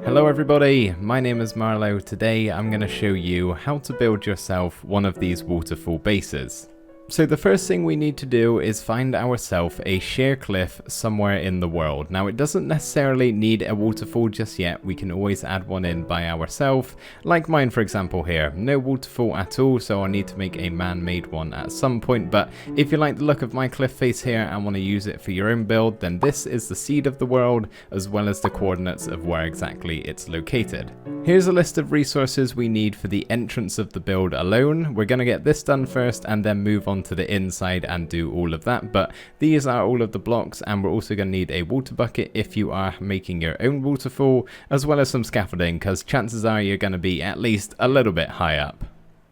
Hello everybody, my name is Marlo. Today I'm going to show you how to build yourself one of these waterfall bases. So the first thing we need to do is find ourselves a sheer cliff somewhere in the world. Now it doesn't necessarily need a waterfall just yet, we can always add one in by ourselves, like mine for example here. No waterfall at all, so I'll need to make a man-made one at some point, but if you like the look of my cliff face here and want to use it for your own build, then this is the seed of the world, as well as the coordinates of where exactly it's located. Here's a list of resources we need for the entrance of the build alone. We're going to get this done first and then move on to the inside and do all of that, but these are all of the blocks, and we're also going to need a water bucket if you are making your own waterfall, as well as some scaffolding, because chances are you're going to be at least a little bit high up.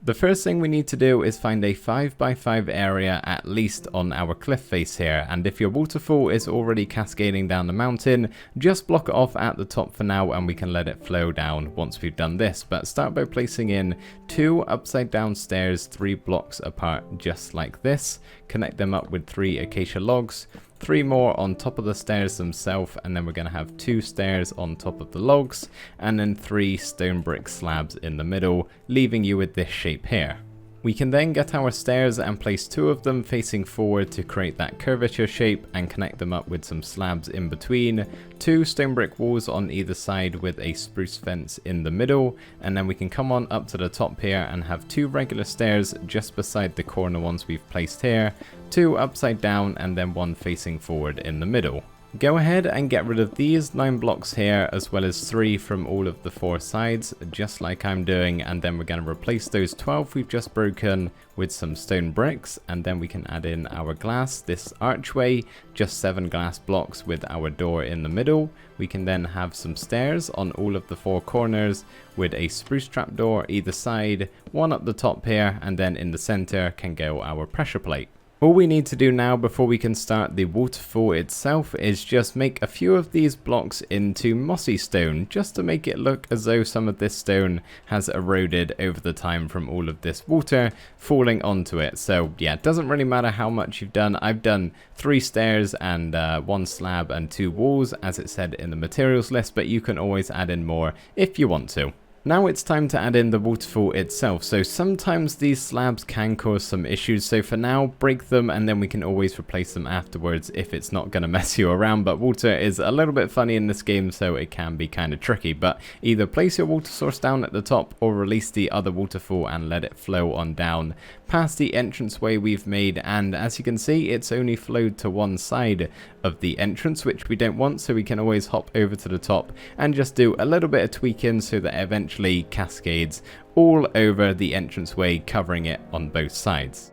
The first thing we need to do is find a 5x5 area at least on our cliff face here, and if your waterfall is already cascading down the mountain, just block it off at the top for now and we can let it flow down once we've done this. But start by placing in 2 upside down stairs 3 blocks apart just like this, connect them up with 3 acacia logs, 3 more on top of the stairs themselves, and then we're going to have 2 stairs on top of the logs, and then 3 stone brick slabs in the middle, leaving you with this shape here. We can then get our stairs and place 2 of them facing forward to create that curvature shape and connect them up with some slabs in between, 2 stone brick walls on either side with a spruce fence in the middle, and then we can come on up to the top here and have 2 regular stairs just beside the corner ones we've placed here, 2 upside down, and then 1 facing forward in the middle. Go ahead and get rid of these 9 blocks here, as well as 3 from all of the 4 sides, just like I'm doing, and then we're going to replace those 12 we've just broken with some stone bricks, and then we can add in our glass, this archway, just 7 glass blocks with our door in the middle. We can then have some stairs on all of the 4 corners with a spruce trapdoor either side, 1 up the top here, and then in the center can go our pressure plate. All we need to do now before we can start the waterfall itself is just make a few of these blocks into mossy stone, just to make it look as though some of this stone has eroded over the time from all of this water falling onto it. So yeah, it doesn't really matter how much you've done. I've done 3 stairs and 1 slab and 2 walls as it said in the materials list, but you can always add in more if you want to. Now it's time to add in the waterfall itself, so sometimes these slabs can cause some issues, so for now break them and then we can always replace them afterwards if it's not going to mess you around. But water is a little bit funny in this game, so it can be kind of tricky, but either place your water source down at the top or release the other waterfall and let it flow on down past the entranceway we've made, and as you can see it's only flowed to one side of the entrance, which we don't want, so we can always hop over to the top and just do a little bit of tweaking so that eventually cascades all over the entranceway, covering it on both sides.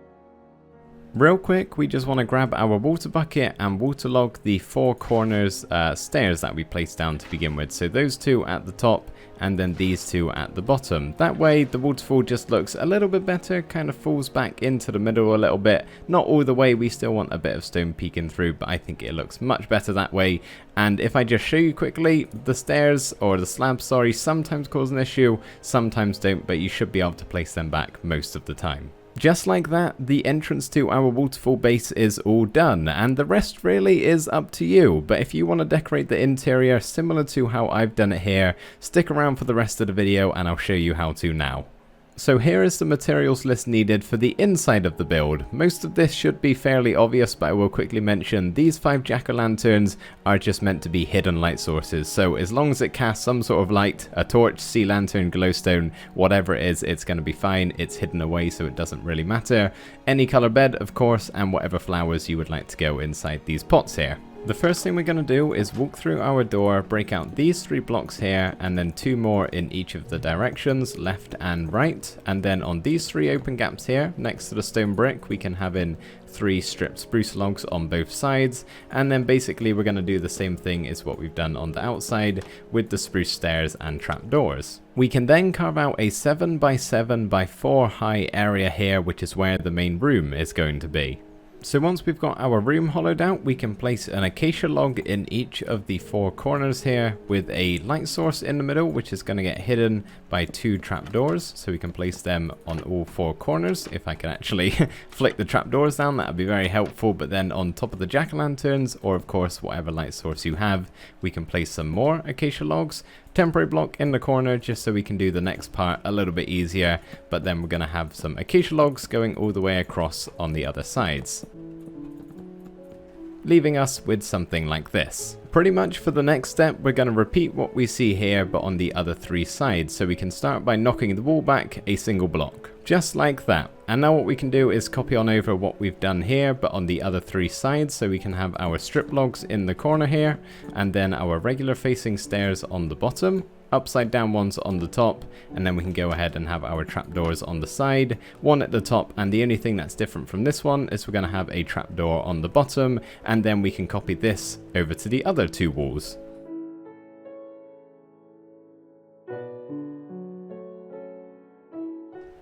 Real quick, we just want to grab our water bucket and waterlog the 4 corners stairs that we placed down to begin with. So those 2 at the top and then these 2 at the bottom. That way the waterfall just looks a little bit better, kind of falls back into the middle a little bit. Not all the way, we still want a bit of stone peeking through, but I think it looks much better that way. And if I just show you quickly, the stairs, or the slabs, sorry, sometimes cause an issue, sometimes don't, but you should be able to place them back most of the time. Just like that, the entrance to our waterfall base is all done, and the rest really is up to you. But if you want to decorate the interior similar to how I've done it here, stick around for the rest of the video and I'll show you how to now. So here is the materials list needed for the inside of the build. Most of this should be fairly obvious, but I will quickly mention these 5 jack-o'-lanterns are just meant to be hidden light sources. So as long as it casts some sort of light, a torch, sea lantern, glowstone, whatever it is, it's going to be fine. It's hidden away, so it doesn't really matter. Any color bed, of course, and whatever flowers you would like to go inside these pots here. The first thing we're going to do is walk through our door, break out these 3 blocks here, and then 2 more in each of the directions, left and right. And then on these 3 open gaps here, next to the stone brick, we can have in 3 stripped spruce logs on both sides. And then basically we're going to do the same thing as what we've done on the outside with the spruce stairs and trapdoors. We can then carve out a 7x7x4 high area here, which is where the main room is going to be. So once we've got our room hollowed out, we can place an acacia log in each of the 4 corners here with a light source in the middle, which is going to get hidden by 2 trapdoors. So we can place them on all 4 corners. If I can actually flick the trapdoors down, that would be very helpful. But then on top of the jack-o'-lanterns, or of course whatever light source you have, we can place some more acacia logs. temporary block in the corner just so we can do the next part a little bit easier, but then we're going to have some acacia logs going all the way across on the other sides, leaving us with something like this. Pretty much for the next step, we're going to repeat what we see here but on the other three sides, so we can start by knocking the wall back a single block, just like that. And now what we can do is copy on over what we've done here but on the other three sides, so we can have our strip logs in the corner here, and then our regular facing stairs on the bottom, upside down ones on the top, and then we can go ahead and have our trapdoors on the side, one at the top, and the only thing that's different from this one is we're going to have a trapdoor on the bottom, and then we can copy this over to the other two walls.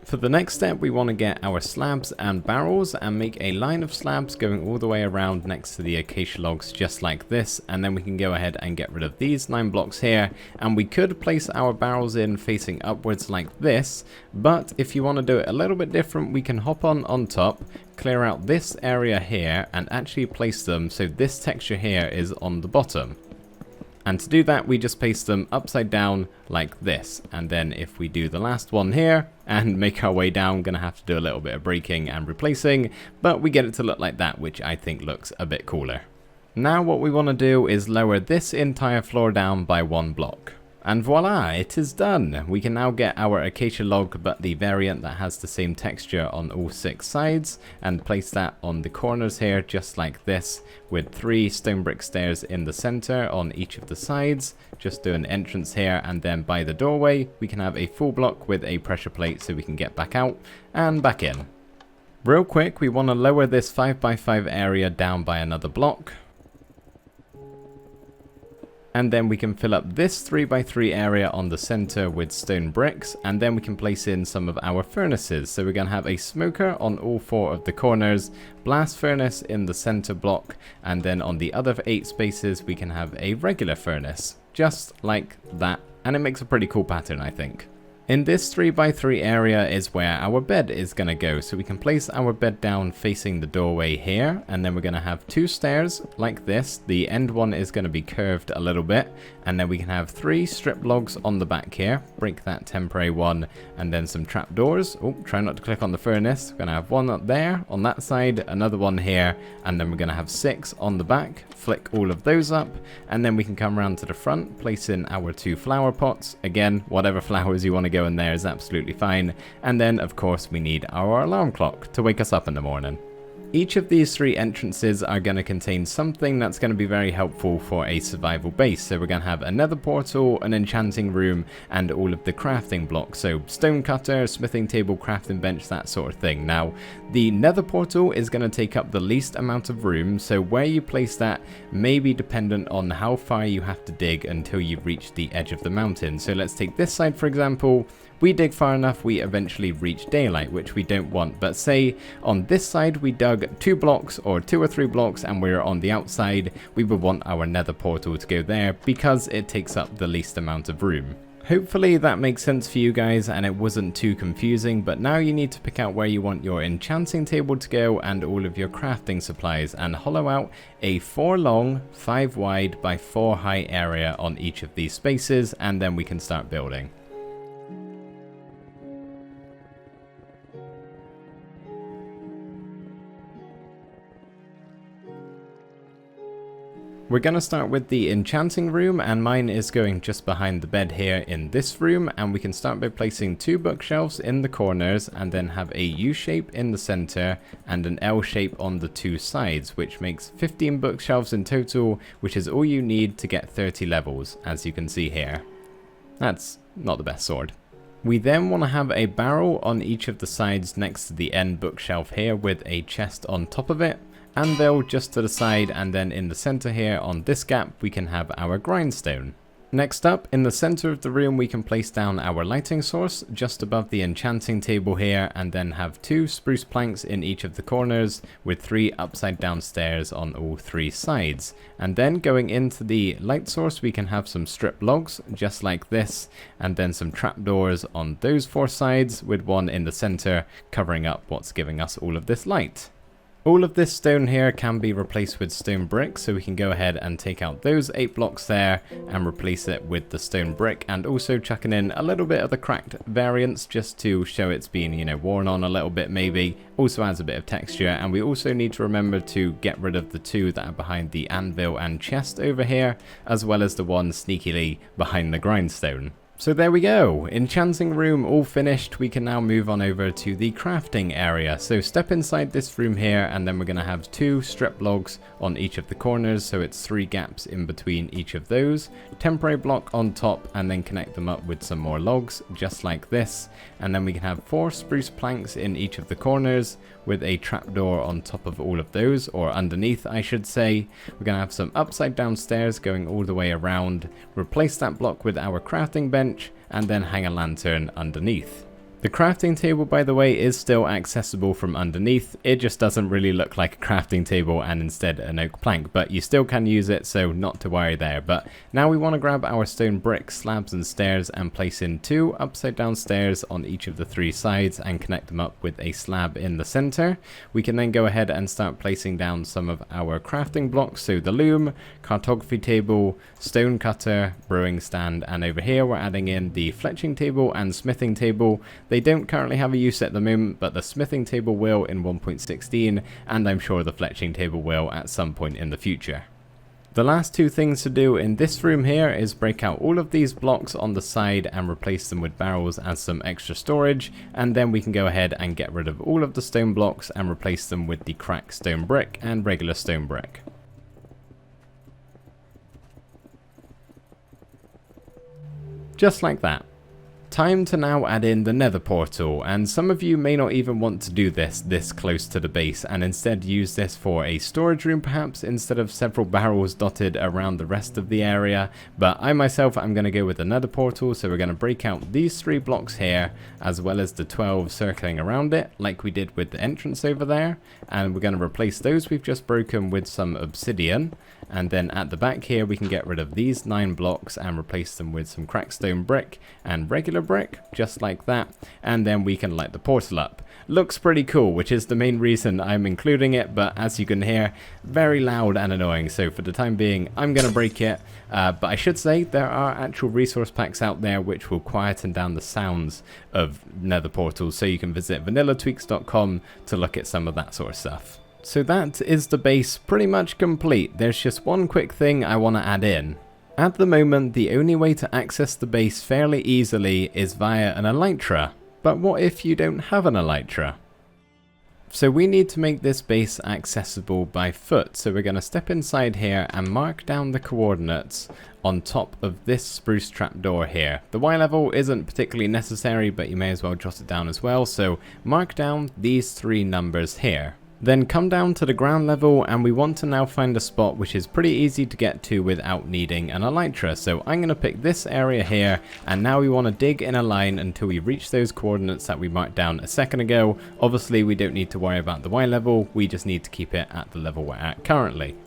For the next step, we want to get our slabs and barrels and make a line of slabs going all the way around next to the acacia logs just like this, and then we can go ahead and get rid of these 9 blocks here, and we could place our barrels in facing upwards like this, but if you want to do it a little bit different, we can hop on top, clear out this area here, and actually place them so this texture here is on the bottom. And to do that, we just paste them upside down like this. And then if we do the last one here and make our way down, gonna have to do a little bit of breaking and replacing, but we get it to look like that, which I think looks a bit cooler. Now what we want to do is lower this entire floor down by 1 block. And voila, it is done. We can now get our acacia log, but the variant that has the same texture on all 6 sides, and place that on the corners here just like this, with 3 stone brick stairs in the center on each of the sides. Just do an entrance here, and then by the doorway we can have a full block with a pressure plate so we can get back out and back in. Real quick, we want to lower this 5x5 area down by another block. And then we can fill up this 3x3 area on the center with stone bricks, and then we can place in some of our furnaces. So we're going to have a smoker on all 4 of the corners, blast furnace in the center block, and then on the other 8 spaces we can have a regular furnace, just like that, and it makes a pretty cool pattern, I think. In this 3x3 area is where our bed is going to go, so we can place our bed down facing the doorway here, and then we're going to have 2 stairs like this. The end one is going to be curved a little bit, and then we can have 3 strip logs on the back here, break that temporary one, and then some trapdoors. Oh, try not to click on the furnace. We're going to have 1 up there on that side, another one here, and then we're going to have 6 on the back. Flick all of those up, and then we can come around to the front, place in our 2 flower pots. Again, whatever flowers you want to go in there is absolutely fine. And then of course we need our alarm clock to wake us up in the morning. Each of these 3 entrances are going to contain something that's going to be very helpful for a survival base. So we're going to have a nether portal, an enchanting room, and all of the crafting blocks. So stone cutter, smithing table, crafting bench, that sort of thing. Now, the nether portal is going to take up the least amount of room, so where you place that may be dependent on how far you have to dig until you reach the edge of the mountain. So let's take this side for example. We dig far enough, we eventually reach daylight, which we don't want. But say on this side we dug 2 blocks or 2 or 3 blocks and we're on the outside, we would want our nether portal to go there because it takes up the least amount of room. Hopefully that makes sense for you guys and it wasn't too confusing, but now you need to pick out where you want your enchanting table to go and all of your crafting supplies, and hollow out a 4 long, 5 wide by 4 high area on each of these spaces, and then we can start building. We're going to start with the enchanting room, and mine is going just behind the bed here in this room, and we can start by placing 2 bookshelves in the corners and then have a U shape in the center and an L shape on the 2 sides, which makes 15 bookshelves in total, which is all you need to get 30 levels, as you can see here. That's not the best sword. We then want to have a barrel on each of the sides next to the end bookshelf here with a chest on top of it. Anvil just to the side, and then in the center here on this gap we can have our grindstone. Next up, in the center of the room we can place down our lighting source just above the enchanting table here, and then have 2 spruce planks in each of the corners with 3 upside down stairs on all 3 sides. And then going into the light source we can have some strip logs just like this, and then some trapdoors on those 4 sides with 1 in the center covering up what's giving us all of this light. All of this stone here can be replaced with stone brick, so we can go ahead and take out those 8 blocks there and replace it with the stone brick, and also chucking in a little bit of the cracked variants just to show it's been, you know, worn on a little bit maybe. Also adds a bit of texture, and we also need to remember to get rid of the 2 that are behind the anvil and chest over here, as well as the one sneakily behind the grindstone. So there we go, enchanting room all finished. We can now move on over to the crafting area. So step inside this room here, and then we're going to have 2 strip logs on each of the corners, so it's 3 gaps in between each of those. Temporary block on top, and then connect them up with some more logs, just like this. And then we can have 4 spruce planks in each of the corners, with a trapdoor on top of all of those, or underneath I should say. We're going to have some upside down stairs going all the way around, replace that block with our crafting bench, and then hang a lantern underneath. The crafting table, by the way, is still accessible from underneath. It just doesn't really look like a crafting table and instead an oak plank, but you still can use it, so not to worry there. But now we want to grab our stone brick slabs and stairs and place in 2 upside down stairs on each of the 3 sides and connect them up with a slab in the center. We can then go ahead and start placing down some of our crafting blocks, so the loom, cartography table, stone cutter, brewing stand, and over here we're adding in the fletching table and smithing table. They don't currently have a use at the moment, but the smithing table will in 1.16, and I'm sure the fletching table will at some point in the future. The last 2 things to do in this room here is break out all of these blocks on the side and replace them with barrels as some extra storage, and then we can go ahead and get rid of all of the stone blocks and replace them with the cracked stone brick and regular stone brick. Just like that. Time to now add in the nether portal, and some of you may not even want to do this close to the base and instead use this for a storage room perhaps instead of several barrels dotted around the rest of the area, but I myself am going to go with the nether portal, so we're going to break out these 3 blocks here as well as the 12 circling around it like we did with the entrance over there, and we're going to replace those we've just broken with some obsidian. And then at the back here we can get rid of these 9 blocks and replace them with some cracked stone brick and regular brick, just like that, and then we can light the portal up. Looks pretty cool, which is the main reason I'm including it, but as you can hear, very loud and annoying, so for the time being I'm going to break it, but I should say there are actual resource packs out there which will quieten down the sounds of nether portals, so you can visit vanillatweaks.com to look at some of that sort of stuff. So that is the base pretty much complete. There's just one quick thing I want to add in. At the moment, the only way to access the base fairly easily is via an elytra. But what if you don't have an elytra? So we need to make this base accessible by foot. So we're going to step inside here and mark down the coordinates on top of this spruce trapdoor here. The Y level isn't particularly necessary, but you may as well jot it down as well. So mark down these 3 numbers here. Then come down to the ground level, and we want to now find a spot which is pretty easy to get to without needing an elytra. So I'm going to pick this area here, and now we want to dig in a line until we reach those coordinates that we marked down a second ago. Obviously we don't need to worry about the Y level, we just need to keep it at the level we're at currently.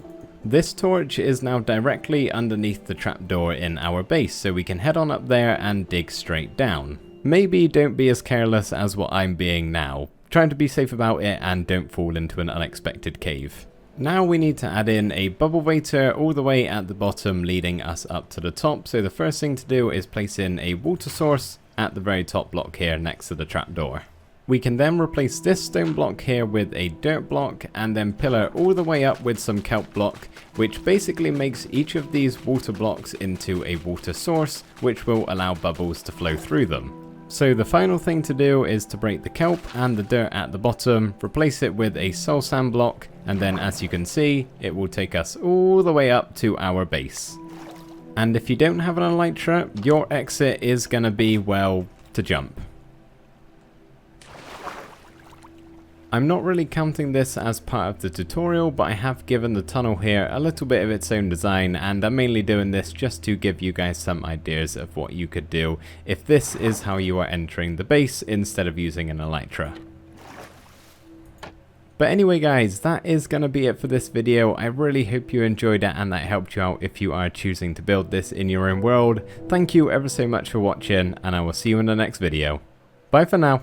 This torch is now directly underneath the trapdoor in our base, so we can head on up there and dig straight down. Maybe don't be as careless as what I'm being now. Trying to be safe about it and don't fall into an unexpected cave. Now we need to add in a bubble waiter all the way at the bottom, leading us up to the top. So the first thing to do is place in a water source at the very top block here next to the trapdoor. We can then replace this stone block here with a dirt block, and then pillar all the way up with some kelp block, which basically makes each of these water blocks into a water source, which will allow bubbles to flow through them. So the final thing to do is to break the kelp and the dirt at the bottom, replace it with a soul sand block, and then as you can see, it will take us all the way up to our base. And if you don't have an elytra, your exit is going to be, well, to jump. I'm not really counting this as part of the tutorial, but I have given the tunnel here a little bit of its own design, and I'm mainly doing this just to give you guys some ideas of what you could do if this is how you are entering the base instead of using an elytra. But anyway guys, that is going to be it for this video. I really hope you enjoyed it and that helped you out if you are choosing to build this in your own world. Thank you ever so much for watching, and I will see you in the next video. Bye for now.